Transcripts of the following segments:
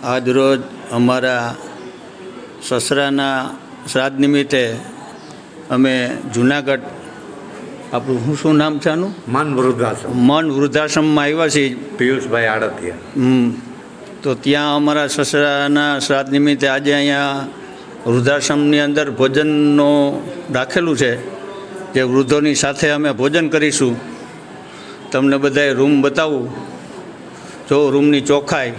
આજ રોજ અમારા સસરાના શ્રાદ્ધ નિમિત્તે અમે જુનાગઢ, આપણું શું નામ છે આનું? મન વૃદ્ધાશ્રમમાં આવ્યા છીએ. પિયુષભાઈ આડતિયા. તો ત્યાં અમારા સસરાના શ્રાદ્ધ નિમિત્તે આજે અહીંયા વૃદ્ધાશ્રમની અંદર ભોજનનો રાખેલું છે. જે વૃદ્ધોની સાથે અમે ભોજન કરીશું. તમને બધાએ રૂમ બતાવું. જો રૂમની ચોખ્ખાઈ,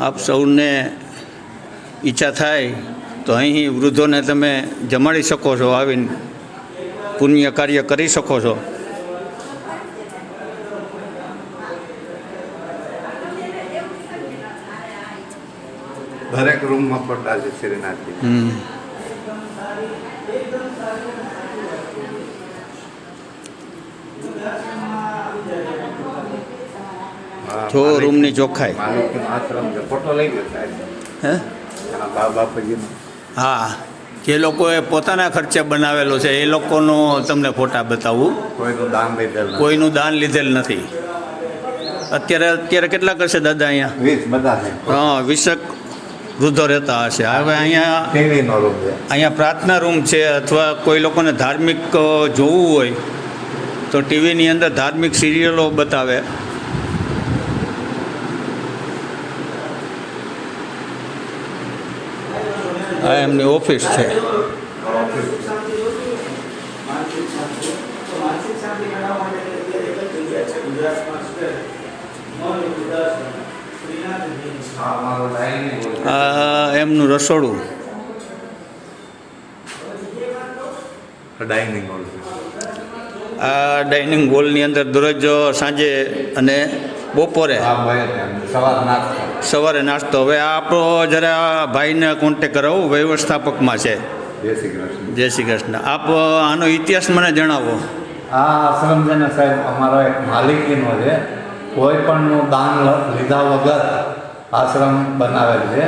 આપ સૌને ઈચ્છા થાય તો અહીં વૃદ્ધોને તમે જમાડી શકો છો, આવીને પુણ્ય કાર્ય કરી શકો છો. દરેક રૂમમાં ફોટા છે શ્રીનાથજી. જો રૂમની ચોખ્ખાઈ. આશ્રમ છે, ફોટો લઈ ગયો સાહેબ. હે? બાપાજીનો. હા, જે લોકોએ પોતાના ખર્ચે બનાવેલો છે એ લોકોનો તમને ફોટા બતાવું. કોઈનું દાન લીધેલ નથી. અત્યારે કેટલા કરશે દાદા અહીંયા? 20 બધા છે. હા, 20 વૃદ્ધો રહેતા હશે. હવે અહીંયા પ્રાર્થના રૂમ છે, અથવા કોઈ લોકોને ધાર્મિક જોવું હોય તો ટીવીની અંદર ધાર્મિક સિરિયલો બતાવે. આ એમની ઓફિસ છે. આ એમનું રસોડું. આ ડાઇનિંગ હોલની અંદર દરરોજ સાંજે અને બપોરે સવારે નાસ્તો. હવે આપણો જરા ભાઈને કોન્ટેક કરાવો, વ્યવસ્થાપકમાં છે. જય શ્રી કૃષ્ણ. આપ આનો ઇતિહાસ મને જણાવો. આ આશ્રમ છે ને સાહેબ, અમારો એક માલિકીનો છે. કોઈ પણનું દાન લીધા વગર આશ્રમ બનાવેલ છે.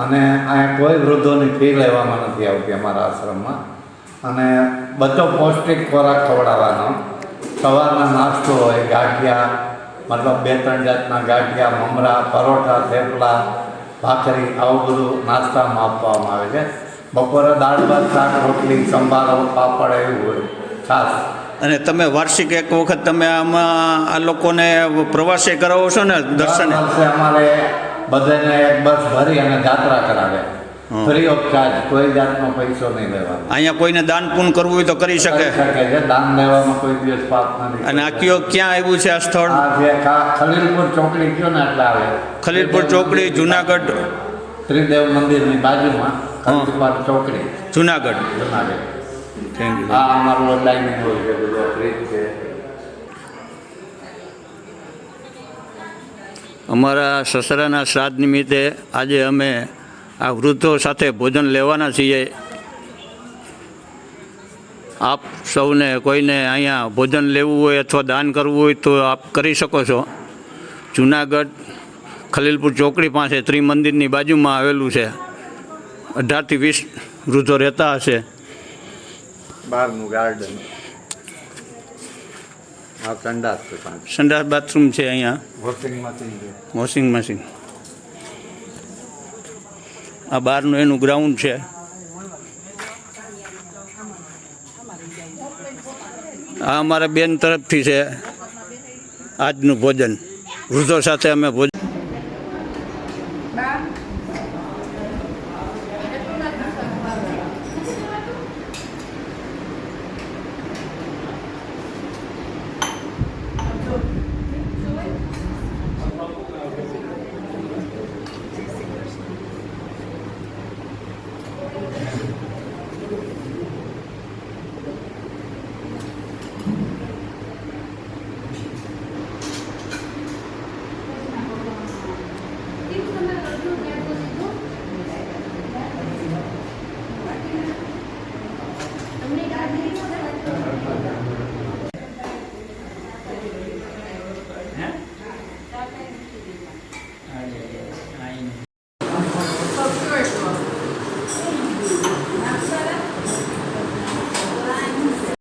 અને અહીંયા કોઈ વૃદ્ધોની ફી લેવામાં નથી આવતી અમારા આશ્રમમાં. અને બધો પૌષ્ટિક ખોરાક ખવડાવવાનો. સવારના નાસ્તો હોય, ગાંઠિયા, મતલબ 2-3 જાતના ગાંઠિયા, મમરા, પરોઠા, થેપલા, ભાખરી, આવું બધું નાસ્તામાં આપવામાં આવે છે. બપોરે દાળ ભાત, શાક, રોટલી, સંભારો, પાપડ એવું હોય, છાશ. અને તમે વાર્ષિક એક વખત તમે આમાં આ લોકોને પ્રવાસે કરાવો છો ને? દર્શન અમારે બધાને એક બસ ભરી અને જાત્રા કરાવે, ફ્રી ઓફ ચાર્જ, કોઈ જાતનો પૈસો નહીં લેવાનો. અહીંયા કોઈને દાન પૂન કરવું હોય તો કરી શકે છે. દાન લેવામાં કોઈ દિવસ પાપ નથી. અને આ ક્યાં આવ્યું છે આ સ્થળ? ખલીલપુર ચોકડી કયો ને એટલે આવે. ખલીલપુર ચોકડી, જુનાગઢ, ત્રિદેવ મંદિરની બાજુમાં ખલીલપુર ચોકડી, જુનાગઢ. Thank you. આ અમારું ડાઇનિંગ હોલ છે, બધો ફ્રીજ છે. અમારા સસરાના શ્રાદ્ધ નિમિત્તે આજે અમે આ વૃદ્ધો સાથે ભોજન લેવાના છીએ. આપ સૌને કોઈને અહીંયા ભોજન લેવું હોય અથવા દાન કરવું હોય તો આપ કરી શકો છો. જુનાગઢ ખલીલપુર ચોકડી પાસે ત્રિમંદિરની બાજુમાં આવેલું છે. 18 થી 20 વૃદ્ધો રહેતા હશે. બહારનું ગાર્ડન, આ સંડાસ છે, સંડાસ બાથરૂમ છે. અહીંયા વોશિંગ મશીન. આ બહારનું એનું ગ્રાઉન્ડ છે. આ અમારા બેન તરફથી છે આજનું ભોજન. વૃદ્ધો સાથે અમે ભોજન